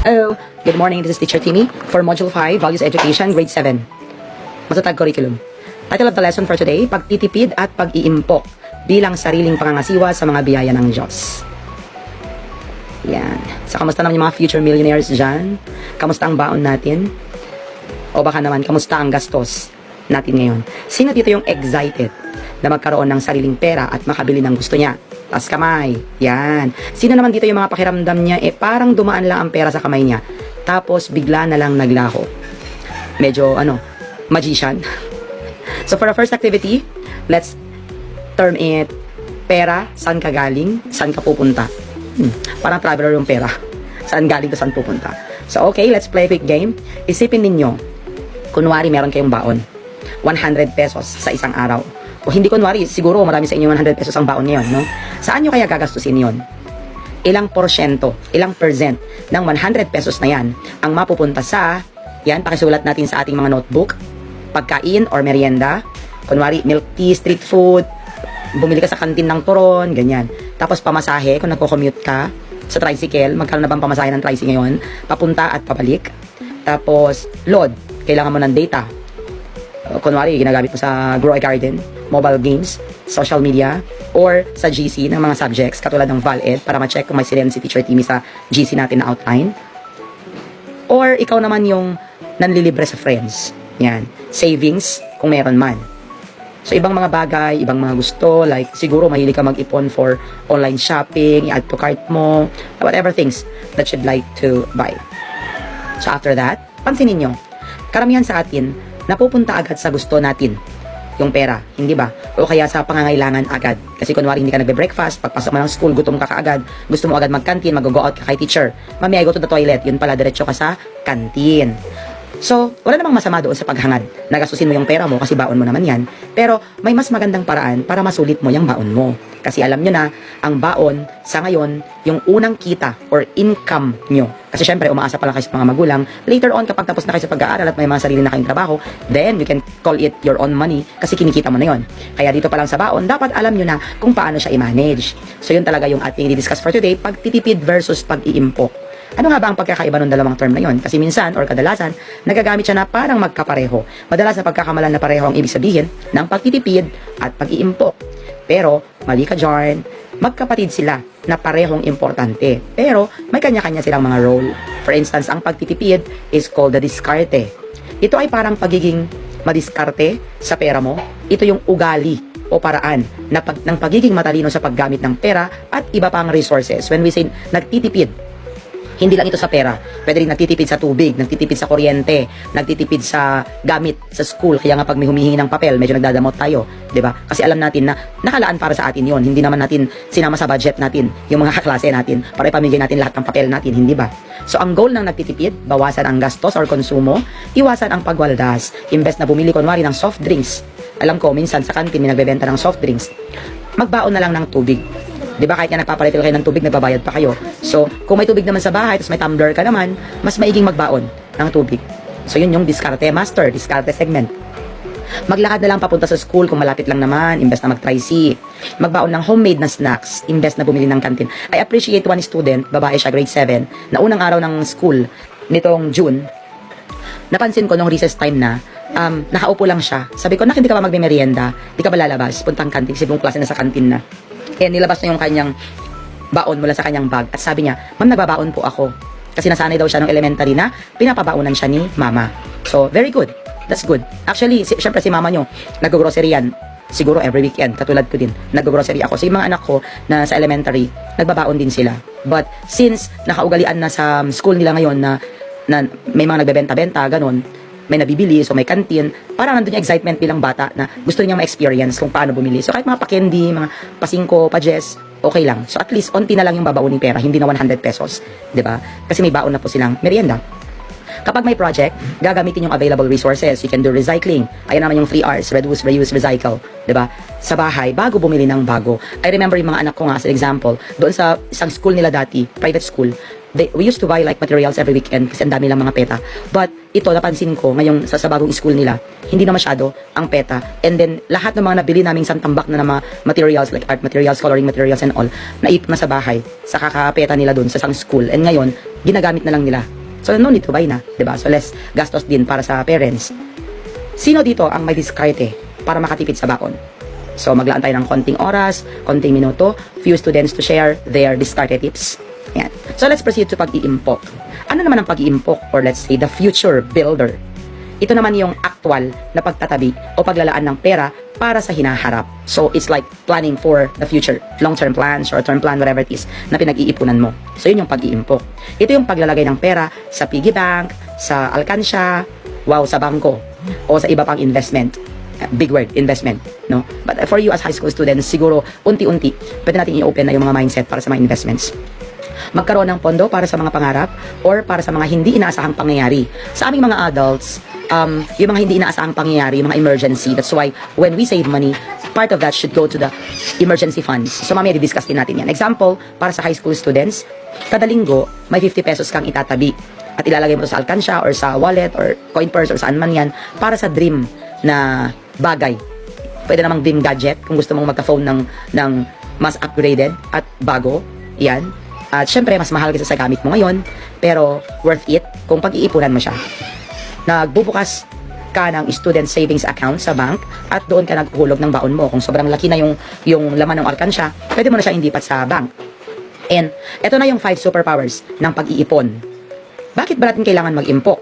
Hello, good morning. This is Teacher Timmy for Module 5, Values Education, Grade 7. Matatag curriculum. Title of the lesson for today, Pagtitipid at Pag-iimpok bilang sariling pangangasiwa sa mga biyaya ng Diyos. Yan. So, kamusta naman yung mga future millionaires dyan? Kamusta ang baon natin? O baka naman, kamusta ang gastos natin ngayon? Sino dito yung excited na magkaroon ng sariling pera at makabili ng gusto niya? Taas kamay. Yan. Sino naman dito yung mga pakiramdam niya, parang dumaan lang ang pera sa kamay niya. Tapos, bigla na lang naglaho. Medyo, magician. So, for the first activity, let's term it, pera, saan ka galing, saan ka pupunta. Parang traveler yung pera. Saan galing to saan pupunta. So, okay, let's play a quick game. Isipin ninyo, kunwari meron kayong baon. 100 pesos sa isang araw. O hindi kunwari, siguro marami sa inyo 100 pesos ang baon ngayon, no? Saan nyo kaya gagastusin yon? Ilang porsyento, ilang percent ng 100 pesos na yan ang mapupunta sa, yan, pakisulat natin sa ating mga notebook, pagkain or merienda, kunwari milk tea, street food, bumili ka sa kantin ng turon, ganyan. Tapos pamasahe, kung nagko-commute ka sa tricycle, magkano na bang pamasahe ng tricycle ngayon? Papunta at pabalik. Tapos, load, kailangan mo ng data. Kunwari, ginagamit mo sa Grow a Garden, mobile games, social media, or sa GC ng mga subjects, katulad ng ValEd, para ma-check kung may silen si Teacher Timmy sa GC natin na outline. Or, ikaw naman yung nanlilibre sa friends. Yan. Savings, kung meron man. So, ibang mga bagay, ibang mga gusto, like, siguro mahilig ka mag-ipon for online shopping, i-add to cart mo, whatever things that you'd like to buy. So, after that, pansinin nyo, karamihan sa atin, napupunta agad sa gusto natin yung pera, hindi ba? O kaya sa pangangailangan agad. Kasi kunwari hindi ka nagbe-breakfast, pagpasok mo ng school, gutom ka kaagad, gusto mo agad mag-canteen, mag-go out ka kay teacher. Mami, I go to the toilet. Yun pala, diretso ka sa canteen. So, wala namang masama doon sa paghangad. Nagastusin mo yung pera mo kasi baon mo naman yan. Pero, may mas magandang paraan para masulit mo yung baon mo. Kasi alam nyo na, ang baon, sa ngayon, yung unang kita or income nyo. Kasi syempre, umaasa pa lang kayo sa mga magulang. Later on, kapag tapos na kayo sa pag-aaral at may mga sarili na kayong trabaho, then you can call it your own money kasi kinikita mo na yon. Kaya dito pa lang sa baon, dapat alam nyo na kung paano siya i-manage. So, yun talaga yung ating i-discuss for today, pagtitipid versus pag-iimpok. Ano nga ba ang pagkakaiba ng dalawang term na yon? Kasi minsan or kadalasan, nagagamit siya na parang magkapareho. Madalas na pagkakamalan na pareho ang ibig sabihin ng pagtitipid at pag-iimpok. Pero, mali ka dyan, magkapatid sila na parehong importante. Pero, may kanya-kanya silang mga role. For instance, ang pagtitipid is called the diskarte. Ito ay parang pagiging madiskarte sa pera mo. Ito yung ugali o paraan ng pagiging matalino sa paggamit ng pera at iba pang resources. When we say nagtitipid, hindi lang ito sa pera. Pwede rin nagtitipid sa tubig, nagtitipid sa kuryente, nagtitipid sa gamit sa school. Kaya nga pag may humihingi ng papel, medyo nagdadamot tayo, 'di ba? Kasi alam natin na nakalaan para sa atin 'yon. Hindi naman natin sinama sa budget natin yung mga kaklase natin para ipamigay natin lahat ng papel natin, hindi ba? So ang goal ng nagtitipid, bawasan ang gastos or konsumo, iwasan ang pagwaldas. Imbes na bumili kunwari ng soft drinks. Alam ko minsan sa kantin may nagbebenta ng soft drinks. Magbaon na lang ng tubig. Di ba kahit nga nagpaparefill kayo ng tubig, nagbabayad pa kayo. So, kung may tubig naman sa bahay, tapos may tumbler ka naman, mas maiging magbaon ng tubig. So, yun yung diskarte master, diskarte segment. Maglakad na lang papunta sa school kung malapit lang naman, imbes na mag-tricy. Magbaon ng homemade na snacks, imbes na bumili ng kantin. I appreciate one student, babae siya, grade 7, na unang araw ng school, nitong June, napansin ko nung recess time na, nakaupo lang siya. Sabi ko, hindi ka ba magme-merienda? Di ka ba lalabas? Puntang kantin, kasi buong klase na sa kantin na. Kaya nilabas niya yung kanyang baon mula sa kanyang bag at sabi niya, ma'am, nagbabaon po ako. Kasi nasanay daw siya ng elementary na pinapabaunan siya ni mama. So, very good. That's good. Actually, syempre si mama nyo, nag-grocery yan. Siguro every weekend, katulad ko din. Nag-grocery ako. So, yung mga anak ko na sa elementary, nagbabaon din sila. But, since nakaugalian na sa school nila ngayon na may mga nagbebenta-benta, ganun, may nabibili, so may canteen, parang nandun yung excitement bilang bata na gusto niya ma-experience kung paano bumili. So kahit mga pa-candy, mga pa-5, pa-jess, okay lang. So at least, onti na lang yung babauning pera, hindi na 100 pesos. 'Di ba? Kasi may baon na po silang merienda. Kapag may project, gagamitin yung available resources. You can do recycling. Ayan naman yung 3 R's, reduce, reuse, recycle. 'Di ba? Sa bahay, bago bumili ng bago. I remember yung mga anak ko nga, as an example, doon sa isang school nila dati, private school, we used to buy like materials every weekend kasi ang dami lang mga peta. But ito, napansin ko ngayong sa bagong school nila, hindi na masyado ang peta. And then, lahat ng mga nabili naming santambak na mga materials, like art materials, coloring materials and all, naip na sa bahay, sa kakapeta nila dun sa isang school. And ngayon, ginagamit na lang nila. So, no need to buy na, diba? So, less gastos din para sa parents. Sino dito ang may diskarte para makatipid sa baon? So, maglaan tayo ng konting oras, konting minuto, few students to share their diskarte tips. Yan. So, let's proceed to pag-iimpok. Ano naman ang pag-iimpok or let's say the future builder? Ito naman yung actual na pagtatabi o paglalaan ng pera para sa hinaharap. So, it's like planning for the future. Long-term plan, short-term plan, whatever it is na pinag-iipunan mo. So, yun yung pag-iimpok. Ito yung paglalagay ng pera sa piggy bank, sa alkansya, sa bangko, o sa iba pang investment. Big word, investment, no? But for you as high school students, siguro unti-unti, pwede natin i-open na yung mga mindset para sa mga investments. Magkaroon ng pondo para sa mga pangarap or para sa mga hindi inaasahang pangyayari. Sa aming mga adults, yung mga hindi inaasahang pangyayari, yung mga emergency, that's why when we save money, part of that should go to the emergency funds. So mamaya di-discuss din natin yan. Example, para sa high school students, kada linggo, may 50 pesos kang itatabi at ilalagay mo to sa alkansya or sa wallet or coin purse or saan man yan para sa dream na bagay. Pwede namang dream gadget kung gusto mong magka-phone ng mas upgraded at bago. Yan. At syempre, mas mahal kasi sa gamit mo ngayon, pero worth it kung pag-iipunan mo siya. Nagbubukas ka ng student savings account sa bank at doon ka naghuhulog ng baon mo. Kung sobrang laki na yung laman ng alkansya, pwede mo na siya indipat sa bank. And eto na yung 5 superpowers ng pag-iipon. Bakit ba natin kailangan mag-impok?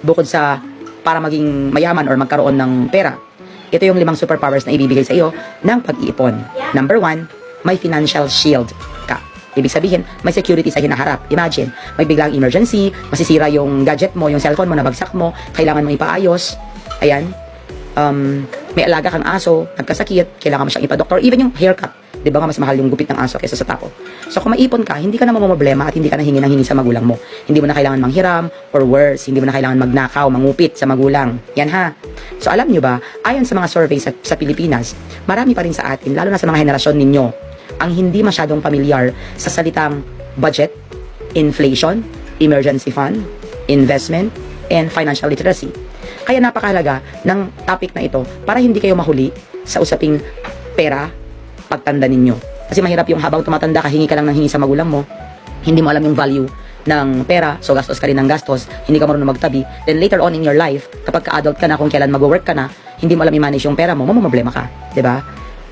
Bukod sa para maging mayaman or magkaroon ng pera. Ito yung 5 superpowers na ibibigay sa iyo ng pag-iipon. Number 1, may financial shield ka. Ibig sabihin, may security sa hinaharap. Imagine, may biglang emergency, masisira yung gadget mo, yung cellphone mo, nabagsak mo, kailangan mo ipaayos. Ayan. May alaga kang aso, nagkasakit, kailangan mo siyang ipa-doktor. Even yung haircut. Di ba nga mas mahal yung gupit ng aso kaysa sa tao. So kung maipon ka, hindi ka na mamamroblema at hindi ka na hingi ng hingi sa magulang mo. Hindi mo na kailangan manghiram or worse, hindi mo na kailangan magnakaw, mangupit sa magulang. Yan ha. So alam nyo ba, ayon sa mga survey sa Pilipinas, marami pa rin sa atin, lalo na sa mga henerasyon ninyo, ang hindi masyadong pamilyar sa salitang budget, inflation, emergency fund, investment, and financial literacy. Kaya napakahalaga ng topic na ito para hindi kayo mahuli sa usaping pera pagtanda ninyo. Kasi mahirap yung habang tumatanda ka, hingi ka lang ng hingi sa magulang mo, hindi mo alam yung value ng pera, so gastos ka rin ng gastos, hindi ka marunong magtabi, then later on in your life, kapag ka-adult ka na, kung kailan mag-work ka na, hindi mo alam i-manage yung pera mo, mamamroblema ka, diba?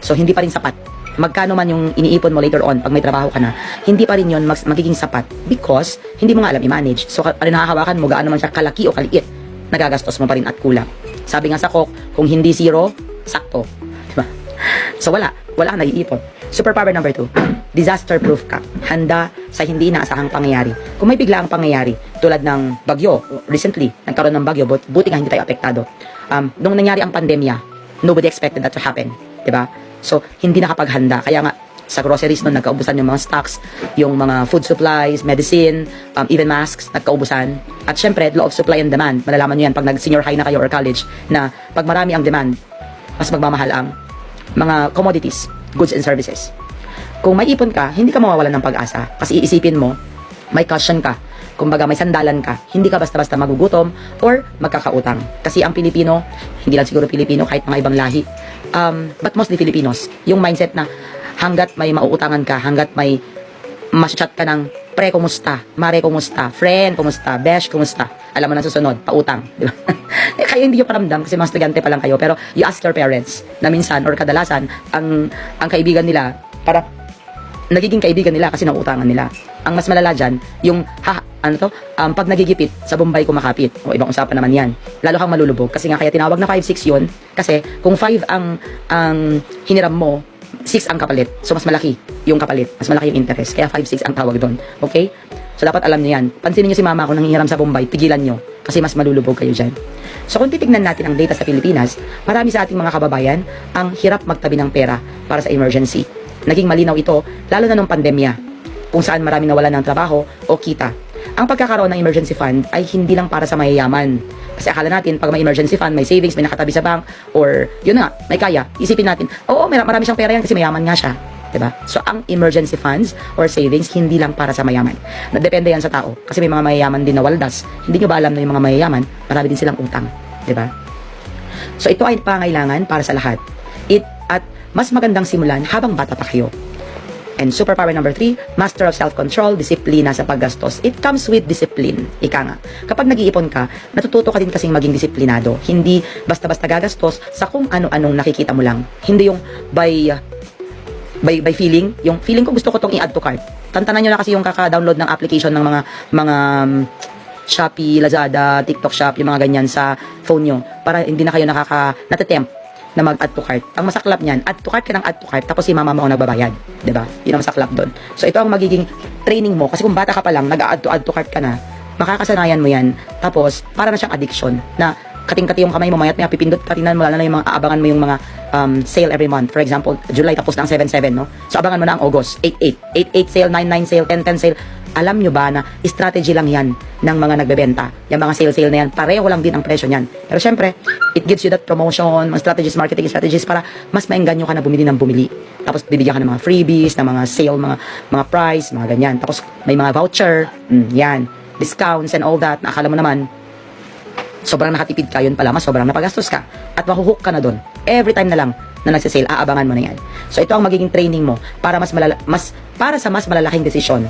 So hindi pa rin sapat. Magkano man yung iniipon mo later on pag may trabaho ka na, hindi pa rin yun magiging sapat because hindi mo nga alam i-manage. So ano nakahawakan mo, gaano man siya kalaki o kaliit, nagagastos mo pa rin at kulang. Sabi nga sa Coke, kung hindi zero, sakto. Diba? So wala kang naiipon. Superpower number 2, disaster proof ka. Handa sa hindi inaasahang pangyayari. Kung may biglaang pangyayari, tulad ng bagyo, recently, nagkaroon ng bagyo, buti nga hindi tayo apektado. Nung nangyari ang pandemya, nobody expected that to happen. Diba? So, hindi nakapaghanda. Kaya nga, sa groceries nun, nagkaubusan yung mga stocks, yung mga food supplies, medicine, even masks, nagkaubusan. At syempre, law of supply and demand. Malalaman nyo yan pag nag-senior high na kayo or college, na pag marami ang demand, mas magmamahal ang mga commodities, goods and services. Kung may ipon ka, hindi ka mawawalan ng pag-asa. Kasi iisipin mo, may cushion ka. Kumbaga, may sandalan ka. Hindi ka basta-basta magugutom or magkakautang. Kasi ang Pilipino, hindi lang siguro Pilipino, kahit mga ibang lahi, but mostly Filipinos, yung mindset na hanggat may mauutangan ka, hanggat may mas-chat ka ng pre, kumusta? Mare, kumusta? Friend, kumusta? Besh, kumusta? Alam mo na susunod, pautang. Di ba? Kaya hindi nyo paramdam kasi mga estudyante pa lang kayo. Pero you ask your parents na minsan or kadalasan, ang kaibigan nila, para nagiging kaibigan nila kasi nauutangan nila. Ang mas malala dyan, yung pag nagigipit, sa Bombay kumakapit. O ibang usapan naman yan. Lalo kang malulubog. Kasi nga kaya tinawag na 5-6 yun. Kasi kung 5 ang hiniram mo, 6 ang kapalit. So mas malaki yung kapalit. Mas malaki yung interest. Kaya 5-6 ang tawag doon. Okay? So dapat alam niyo yan. Pansinin niyo si mama kung nanghihiram sa Bombay, pigilan niyo. Kasi mas malulubog kayo dyan. So kung titignan natin ang data sa Pilipinas, marami sa ating mga kababayan ang hirap magtabi ng pera para sa emergency. Naging malinaw ito, lalo na nung pandemya, kung saan marami nawalan ng trabaho o kita. Ang pagkakaroon ng emergency fund ay hindi lang para sa mayayaman. Kasi akala natin, pag may emergency fund, may savings, may nakatabi sa bank, or yun nga, may kaya. Isipin natin, oo, marami siyang pera yan kasi mayaman nga siya. 'Diba? So, ang emergency funds or savings, hindi lang para sa mayaman. Depende yan sa tao. Kasi may mga mayayaman din na waldas. Hindi nyo ba alam na yung mga mayayaman, marami din silang utang. 'Di ba? So, ito ay pangailangan para sa lahat. At mas magandang simulan habang bata pa kayo. And superpower number 3, master of self-control, disiplina sa paggastos. It comes with discipline. Ika nga. Kapag nag-iipon ka, natututo ka din kasing maging disiplinado. Hindi basta-basta gagastos sa kung ano-anong nakikita mo lang. Hindi yung by feeling. Yung feeling ko gusto ko tong i-add to cart. Tantanan nyo na kasi yung kaka-download ng application ng mga Shopee, Lazada, TikTok Shop, yung mga ganyan sa phone nyo. Para hindi na kayo natatempt na mag-add to cart. Ang masaklap niyan, add to cart ka ng add to cart, tapos si mama mo ang nagbabayad. 'Di ba? Yun ang masaklap doon. So, ito ang magiging training mo. Kasi kung bata ka pa lang, nag-add to cart ka na, makakasanayan mo yan. Tapos, para na siyang addiction, na kating-kati yung kamay mo, mayat may pipindot ka, tingnan mo, lalo na yung mga aabangan mo yung mga sale every month. For example, July tapos ng 7-7, no? So, abangan mo na ang August, 8-8. 8-8 sale, 9-9 sale, 10-10 sale. Alam nyo ba na strategy lang yan ng mga nagbebenta? Yung mga sale na yan, pareho lang din ang presyo niyan. Pero syempre, it gives you that promotion, mga strategies, marketing strategies para mas maengganyo ka na bumili ng bumili. Tapos bibigyan ka ng mga freebies, ng mga sale, mga price, mga ganyan. Tapos may mga voucher, yan, discounts and all that. Nakakala mo naman, sobrang nakatipid ka, yun pala, mas sobrang napagastos ka. At mahuhook ka na doon. Every time na lang na nagsisale, aabangan mo na yan. So ito ang magiging training mo para para sa mas malalaking desisyon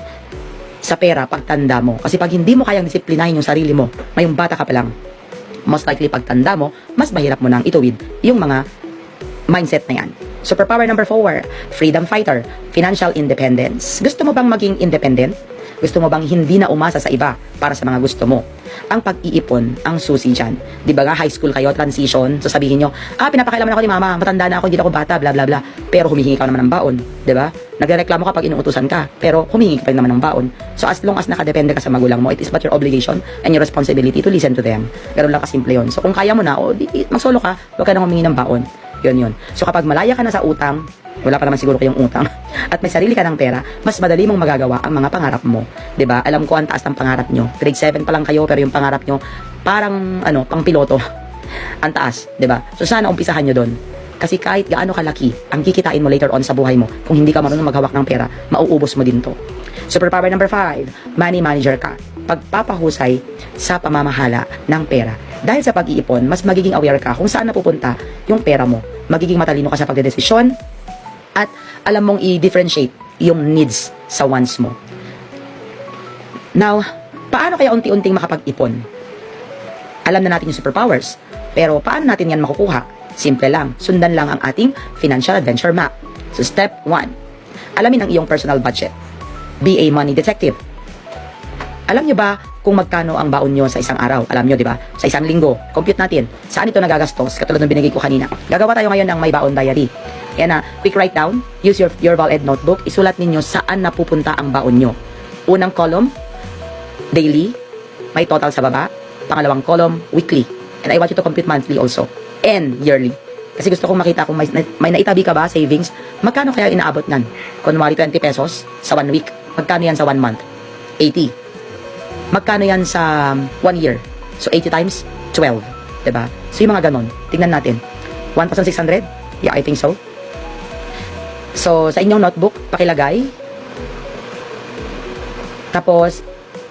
sa pera pagtanda mo. Kasi pag hindi mo kayang disiplinahin yung sarili mo, ngayong bata ka pa lang, most likely pagtanda mo, mas mahirap mo nang ituwid yung mga mindset na yan. Superpower number 4, freedom fighter, financial independence. Gusto mo bang maging independent? Gusto mo bang hindi na umasa sa iba para sa mga gusto mo? Ang pag-iipon, ang susi dyan. Di ba nga, high school kayo, transition, so sabihin nyo, pinapakailaman ako ni mama, matanda na ako, hindi na ako bata, bla bla bla. Pero humihingi ka naman ng baon, di ba? Nagrereklamo ka pag inuutusan ka, pero humihingi ka pa rin naman ng baon. So as long as nakadepende ka sa magulang mo, it is but your obligation and your responsibility to listen to them. Ganun lang kasimple yun. So kung kaya mo na, mag-solo ka, huwag ka nang humingi ng baon. Yun. So kapag malaya ka na sa utang, wala pa naman siguro kayong utang, at may sarili ka ng pera, mas madali mong magagawa ang mga pangarap mo. 'Di ba? Alam ko ang taas ng pangarap nyo. Grade 7 pa lang kayo, pero yung pangarap nyo, parang, pang piloto. Ang taas, 'di ba? So sana umpisahan nyo doon. Kasi kahit gaano kalaki ang kikitain mo later on sa buhay mo, kung hindi ka marunong maghawak ng pera, mauubos mo din to. Superpower number 5, money manager ka. Pagpapahusay sa pamamahala ng pera. Dahil sa pag-iipon, mas magiging aware ka kung saan napupunta yung pera mo. Magiging matalino ka sa pagdedesisyon at alam mong i-differentiate yung needs sa wants mo. Now, paano kaya unti-unting makapag-ipon? Alam na natin yung superpowers, pero paano natin yan makukuha? Simple lang, sundan lang ang ating financial adventure map. So step 1, alamin ang iyong personal budget. Be a money detective. Alam nyo ba kung magkano ang baon nyo sa isang araw? Alam nyo, di ba? Sa isang linggo. Compute natin. Saan ito nagagastos? Katulad ng binigay ko kanina. Gagawa tayo ngayon ng may baon diary. Yan na, quick write down. Use your Valeded notebook. Isulat ninyo saan napupunta ang baon nyo. Unang column, daily. May total sa baba. Pangalawang column, weekly. And I want you to compute monthly also. And yearly. Kasi gusto kong makita kung may naitabi ka ba, savings. Magkano kaya inaabot nan? Kunwari 20 pesos sa 1 week. Magkano yan sa 1 month? 80. Magkano yan sa 1 year? So, 80 times 12. Diba? So, yung mga ganon. Tingnan natin. 1,600? Yeah, I think so. So, sa inyong notebook, pakilagay. Tapos,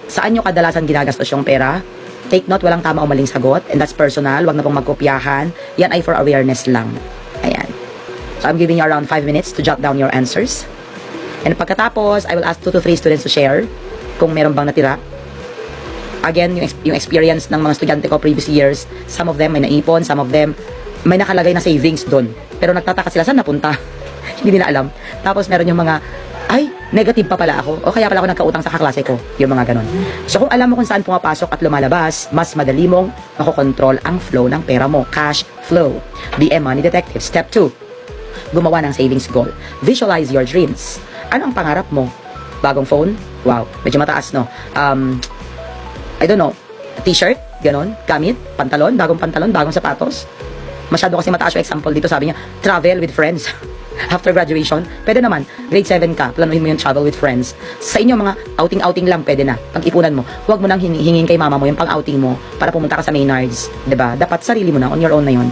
saan nyo kadalasan ginagastos yung pera? Take note, walang tama o maling sagot. And that's personal. Huwag na pong magkopyahan. Yan ay for awareness lang. Ayan. So, I'm giving you around 5 minutes to jot down your answers. And pagkatapos, I will ask 2 to 3 students to share kung meron bang natira. Again, yung experience ng mga estudyante ko previous years, some of them may naipon, some of them may nakalagay na savings doon. Pero nagtataka sila, saan napunta? Hindi nila alam. Tapos meron yung mga, ay, negative pa pala ako. O kaya pala ako nagkautang sa kaklase ko. Yung mga ganon. So kung alam mo kung saan pumapasok at lumalabas, mas madali mong makokontrol ang flow ng pera mo. Cash flow. Be a money detective. Step 2. Gumawa ng savings goal. Visualize your dreams. Ano ang pangarap mo? Bagong phone? Wow, medyo mataas, no? I don't know, t-shirt, ganon, gamit, pantalon, bagong sapatos. Masyado kasi mataas yung example dito, sabi niya, travel with friends after graduation. Pwede naman, grade 7 ka, planuhin mo yung travel with friends. Sa inyo, mga outing-outing lang, pwede na. Pag-ipunan mo, huwag mo nang hingin kay mama mo yung pang-outing mo para pumunta ka sa Maynards. Diba? Dapat sarili mo na, on your own na yun.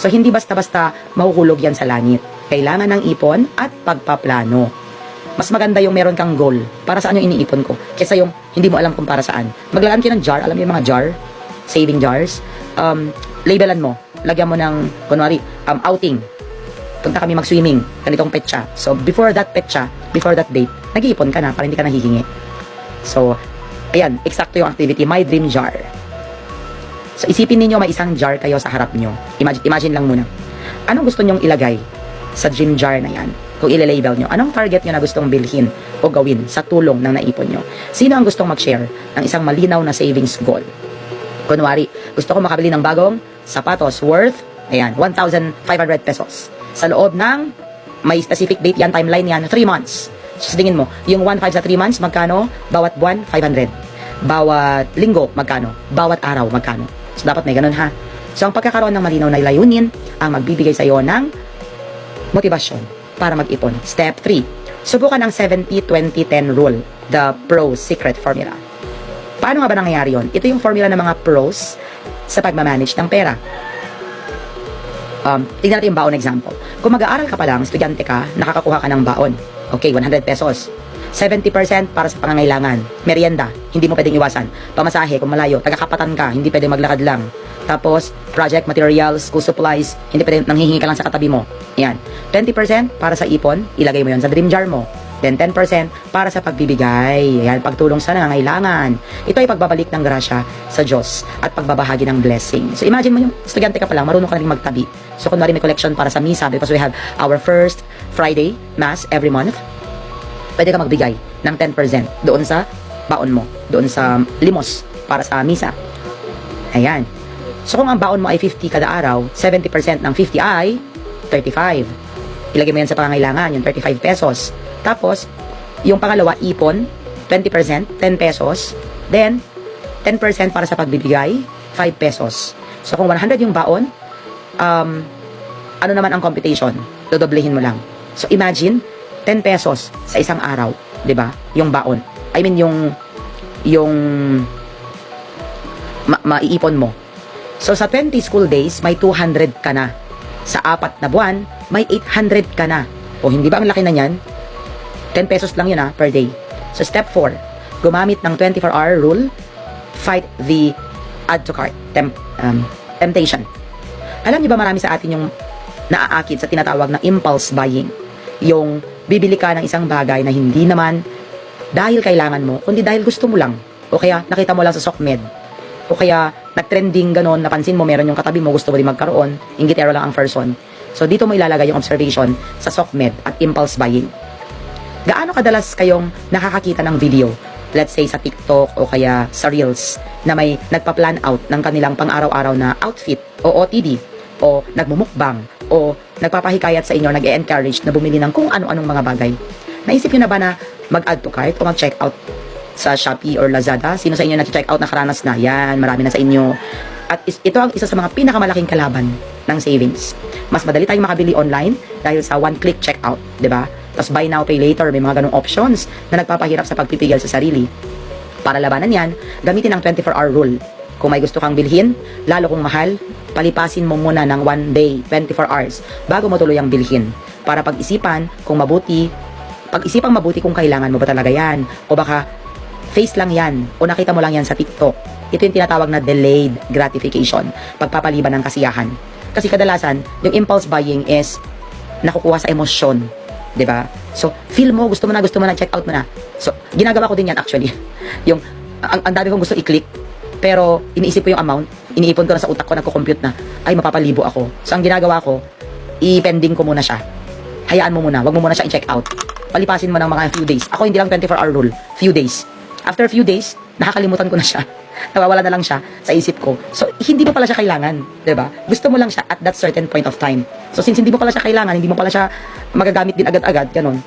So, hindi basta-basta mahuhulog yan sa langit. kailangan ng ipon at pagpaplano. Mas maganda yung meron kang goal para saan yung iniipon ko kaysa yung hindi mo alam kung para saan. Maglalaan kayo ng jar, alam mo yung mga jar, saving jars, labelan mo, lagyan mo ng, kunwari, outing, punta kami mag-swimming, ganitong petsa. So, before that petsa, before that date, nag-iipon ka na para hindi ka nahihingi. So, ayan, eksakto yung activity, my dream jar. So, isipin niyo may isang jar kayo sa harap niyo. Imagine lang muna. Anong gusto nyong ilagay sa dream jar na yan? Kung ile-label nyo, anong target nyo na gustong bilhin o gawin sa tulong ng naipon nyo? Sino ang gustong mag-share ng isang malinaw na savings goal? Kunwari, gusto ko makabili ng bagong sapatos worth, ayan, 1,500 pesos. Sa loob ng, may specific date yan, timeline yan, 3 months. So, tingin mo, yung 1,500 sa 3 months, magkano? Bawat buwan, 500. Bawat linggo, magkano? Bawat araw, magkano? So, dapat may ganun ha. So, ang pagkakaroon ng malinaw na layunin, ang magbibigay sa iyo ng motivasyon para mag-ipon. Step 3. Subukan ang 70-20-10 rule, the pros secret formula. Paano nga ba nangyayari yun? Ito yung formula ng mga pros sa pagmamanage ng pera. Tignan natin yung baon example. Kung mag-aaral ka pa lang, estudyante ka, nakakakuha ka ng baon. Okay, 100 pesos. 70% para sa pangangailangan. Merienda, hindi mo pwedeng iwasan. Pamasahe, kung malayo, taga-kapatan ka, hindi pwedeng maglakad lang. Tapos, project materials, school supplies, hindi pwedeng nanghihingi ka lang sa katabi mo. Yan. 20% para sa ipon, ilagay mo yon sa dream jar mo. Then 10% para sa pagbibigay. Yan, pagtulong sa nangangailangan. Ito ay pagbabalik ng grasya sa Diyos at pagbabahagi ng blessing. So imagine mo yung estudyante ka pa lang, marunong ka na rin magtabi. So kunwari may collection para sa misa because we have our first Friday Mass every month. Pwede ka magbigay ng 10% doon sa baon mo, doon sa limos para sa misa. Ayan. So kung ang baon mo ay 50 kada araw, 70% ng 50 ay 35. Ilagay mo yan sa pangangailangan, yung 35 pesos. Tapos, yung pangalawa, ipon, 20%, 10 pesos. Then, 10% para sa pagbibigay, 5 pesos. So kung 100 yung baon, ano naman ang computation? Dodoblehin mo lang. So imagine, 10 pesos sa isang araw, 'di ba? Yung baon. I mean yung maiipon mo. So sa 20 school days, may 200 ka na. Sa 4 na buwan, may 800 ka na. O hindi ba ang laki na niyan? 10 pesos lang yun per day. So step 4, gumamit ng 24-hour rule, fight the add to cart temptation. Alam niyo ba marami sa atin yung naaakit sa tinatawag na impulse buying? Yung bibili ka ng isang bagay na hindi naman dahil kailangan mo, kundi dahil gusto mo lang. O kaya nakita mo lang sa SOCMED. O kaya nag-trending ganon, napansin mo meron yung katabi mo, gusto mo din magkaroon, inggitero lang ang person. So dito mo ilalagay yung observation sa SOCMED at impulse buying. Gaano kadalas kayong nakakakita ng video, let's say sa TikTok o kaya sa Reels, na may nagpa-plan out ng kanilang pang-araw-araw na outfit o OTD o nagmumukbang o nagpapahikayat sa inyo, nag-e-encourage na bumili ng kung ano-anong mga bagay. Naisip nyo na ba na mag-add to cart o mag-check out sa Shopee or Lazada? Sino sa inyo nag-check out, nakaranas na? Yan, marami na sa inyo. At ito ang isa sa mga pinakamalaking kalaban ng savings. Mas madali tayong makabili online dahil sa one-click checkout, di ba? Tapos buy now, pay later, may mga ganong options na nagpapahirap sa pagpipigil sa sarili. Para labanan yan, gamitin ang 24-hour rule. Kung may gusto kang bilhin, lalo kung mahal, palipasin mo muna ng 1 day, 24 hours, bago mo tuloy ang bilhin. Para pag-isipan kung mabuti, pag-isipang mabuti kung kailangan mo ba talaga yan. O baka, face lang yan, o nakita mo lang yan sa TikTok. Ito yung tinatawag na delayed gratification, pagpapaliban ng kasiyahan. Kasi kadalasan, yung impulse buying is nakukuha sa emosyon. 'Di ba? So, feel mo, gusto mo na, check out mo na. So, ginagawa ko din yan actually. Yung, ang dami kong gusto i-click, pero iniisip ko yung amount, iniipon ko na sa utak ko, nagko-compute na, ay, mapapalibo ako. So, ang ginagawa ko, i-pending ko muna siya. Hayaan mo muna, wag mo muna siya i-check out. Palipasin mo ng mga few days. Ako, hindi lang 24-hour rule, few days. After few days, nakakalimutan ko na siya. Nawawala na lang siya sa isip ko. So, hindi mo pala siya kailangan, 'di ba? Gusto mo lang siya at that certain point of time. So, since hindi mo pala siya kailangan, hindi mo pala siya magagamit din agad-agad, ganun.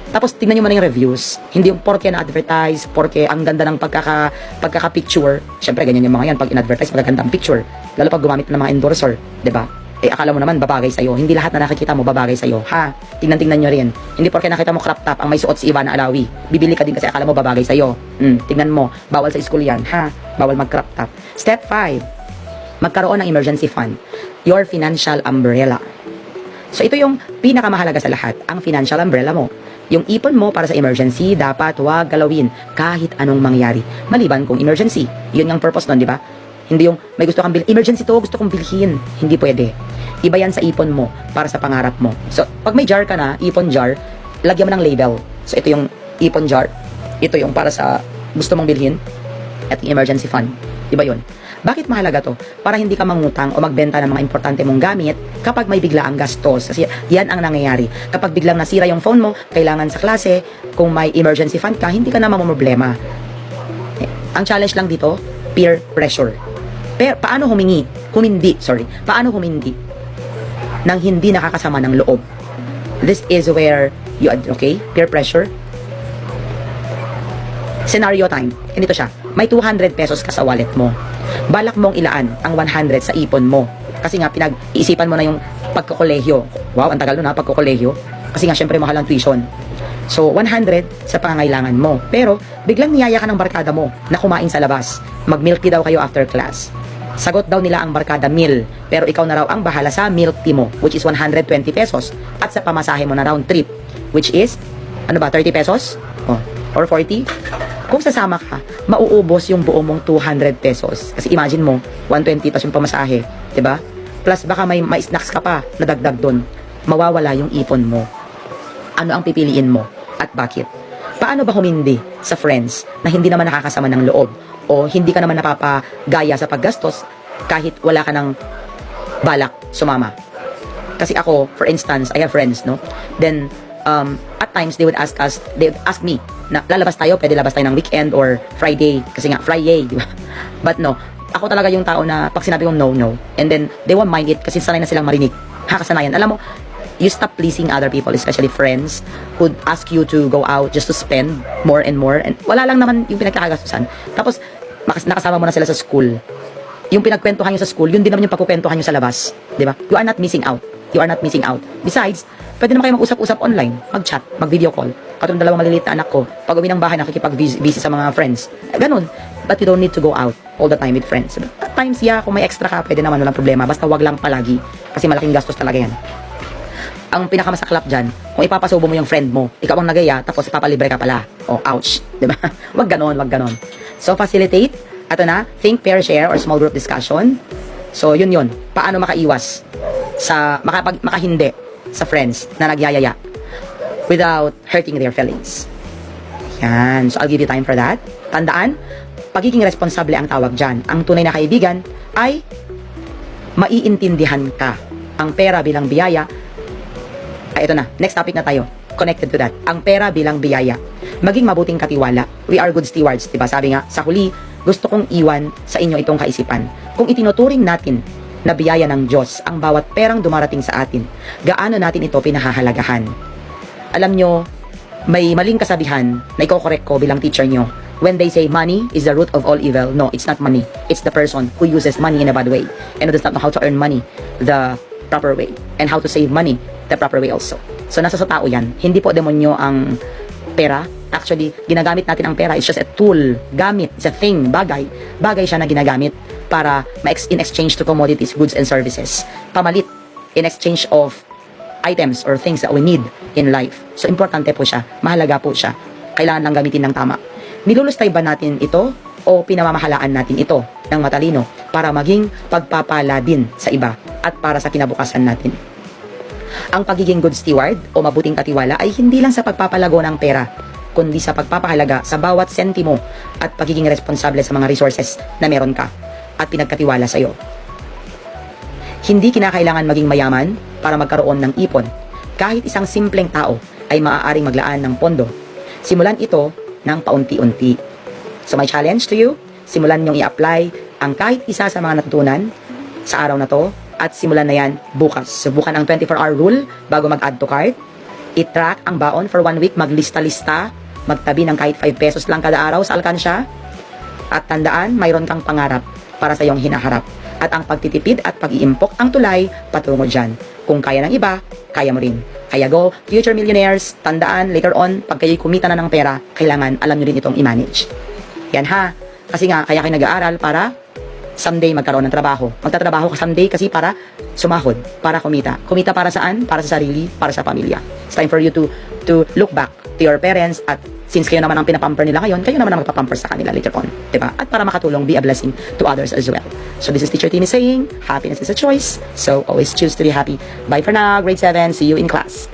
Tapos tingnan niyo muna yung reviews. Hindi yung porke na-advertise, porke ang ganda ng pagkaka-picture. Syempre, ganyan yung mga yan. Pag in-advertise, magaganda ang picture. Lalo pag gumamit ng mga endorser, 'di ba? Akala mo naman babagay sa'yo. Hindi lahat na nakikita mo babagay sa'yo. Ha? Tingnan nyo rin. Hindi porke nakita mo crop top ang may suot si Ivana Alawi. Bibili ka din kasi akala mo babagay sa'yo. Tingnan mo. Bawal sa school yan. Ha? Bawal mag-crop top. Step 5. Magkaroon ng emergency fund. Your financial umbrella. So ito yung pinakamahalaga sa lahat, ang financial umbrella mo. Yung ipon mo para sa emergency, dapat wag galawin kahit anong mangyari. Maliban kung emergency. Yun ang purpose nun, di ba? Hindi yung may gusto kang emergency to, gusto kong bilhin. Hindi pwede. Iba yan sa ipon mo para sa pangarap mo. So, pag may jar ka na, ipon jar, lagyan mo ng label. So, ito yung ipon jar. Ito yung para sa gusto mong bilhin. At yung emergency fund. Iba yun. Bakit mahalaga to? Para hindi ka mangutang o magbenta ng mga importante mong gamit kapag may biglaang gastos. Kasi yan ang nangyayari. Kapag biglang nasira yung phone mo, kailangan sa klase, kung may emergency fund ka, hindi ka na mamumroblema. Ang challenge lang dito, peer pressure. Pero paano paano humindi nang hindi nakakasama ng loob? This is where peer pressure. Scenario time. Ganito siya. May 200 pesos ka sa wallet mo. Balak mong ilaan ang 100 sa ipon mo. Kasi nga, pinag-iisipan mo na yung pagkokolehyo. Wow, ang tagal nun ha, pagkokolehyo. Kasi nga, syempre, mahal ang tuition. So, 100 sa pangangailangan mo. Pero, biglang niyaya ka ng barkada mo na kumain sa labas. Mag-milk tea daw kayo after class. Sagot daw nila ang barkada meal. Pero ikaw na raw ang bahala sa milk tea mo, which is 120 pesos. At sa pamasahe mo na round trip, which is, 30 pesos? Or 40? Kung sasama ka, mauubos yung buo mong 200 pesos. Kasi imagine mo, 120 pas yung pamasahe, 'di ba? Plus baka may snacks ka pa na dagdag doon. Mawawala yung ipon mo. Ano ang pipiliin mo at bakit? Paano ba humindi sa friends na hindi naman nakakasama ng loob o hindi ka naman napapagaya sa paggastos kahit wala ka ng balak sumama? Kasi ako, for instance, I have friends, no? Then at times they would ask me na lalabas tayo, pwede labas tayo ng weekend or Friday, kasi nga Friday, di ba? But no, ako talaga yung tao na pag sinabi kong no, and then they won't mind it kasi sanay na silang marinig. Kasanayan. Alam mo, you stop pleasing other people, especially friends who ask you to go out just to spend more and more, and wala lang naman yung pinagkakagastusan. Tapos nakasama mo na sila sa school. Yung pinagkwentuhan nyo sa school, yun din naman yung pagkukwentuhan nyo sa labas, di ba? You are not missing out. Besides, pwede naman kayo mag-usap-usap online, mag-chat, mag-video call. Katulad dalawang maliliit na anak ko, pag uwi ng bahay, nakikipag-busy sa mga friends. Ganun. But you don't need to go out all the time with friends. At times, kung may extra ka, pwede naman, walang problema. Basta wag lang palagi. Kasi malaking gastos talaga yan. Ang pinakamasaklap dyan, kung ipapasubo mo yung friend mo, ikaw ang nagaya, tapos ipapalibre ka pala. Ouch. Diba? Wag ganon. So, facilitate. Ito na, think, pair, share, or small group discussion. So, yun. Paano makaiwas sa makahindi sa friends na nagyayaya without hurting their feelings. Yan. So, I'll give you time for that. Tandaan, pagiging responsable ang tawag dyan. Ang tunay na kaibigan ay maiintindihan ka. Ang pera bilang biyaya. Ito na. Next topic na tayo. Connected to that. Ang pera bilang biyaya. Maging mabuting katiwala. We are good stewards. Diba? Sabi nga, sa huli, gusto kong iwan sa inyo itong kaisipan. Kung itinuturing natin na biyaya ng Diyos ang bawat perang dumarating sa atin, gaano natin ito pinahahalagahan? Alam nyo, may maling kasabihan na iko-correct ko bilang teacher nyo. When they say money is the root of all evil, no, it's not money. It's the person who uses money in a bad way and who does not know how to earn money the proper way and how to save money the proper way also. So, nasa sa tao yan. Hindi po demonyo ang pera. Actually, ginagamit natin ang pera. It's just a tool. Gamit. It's a thing. Bagay. Bagay siya na ginagamit para in exchange to commodities, goods, and services. Pamalit in exchange of items or things that we need in life. So, importante po siya. Mahalaga po siya. Kailangan lang gamitin ng tama. Nilulustay ba natin ito o pinamamahalaan natin ito ng matalino para maging pagpapala din sa iba at para sa kinabukasan natin? Ang pagiging good steward o mabuting katiwala ay hindi lang sa pagpapalago ng pera, kundi sa pagpapahalaga sa bawat sentimo at pagiging responsable sa mga resources na meron ka at pinagkatiwala sa iyo. Hindi kinakailangan maging mayaman para magkaroon ng ipon. Kahit isang simpleng tao ay maaaring maglaan ng pondo. Simulan ito ng paunti-unti. So my challenge to you, simulan niyong i-apply ang kahit isa sa mga natutunan sa araw na to at simulan na yan bukas. Subukan ang 24-hour rule bago mag-add to cart. I-track ang baon for 1 week, maglista-lista, magtabi ng kahit 5 pesos lang kada araw sa alkansya. At tandaan, mayroon kang pangarap para sa iyong hinaharap. At ang pagtitipid at pag-iimpok ang tulay patungo dyan. Kung kaya ng iba, kaya mo rin. Kaya go, future millionaires, tandaan, later on, pag kayo'y kumita na ng pera, kailangan alam nyo rin itong i-manage. Yan ha. Kasi nga, kaya kayo nag-aaral para someday magkaroon ng trabaho. Magtatrabaho ka someday kasi para sumahod, para kumita. Kumita para saan? Para sa sarili, para sa pamilya. It's time for you to look back to your parents at since kayo naman ang pinapamper nila ngayon, kayo naman ang magpapamper sa kanila later on. Diba? At para makatulong, be a blessing to others as well. So this is Teacher Timmy saying, happiness is a choice. So always choose to be happy. Bye for now, grade 7. See you in class.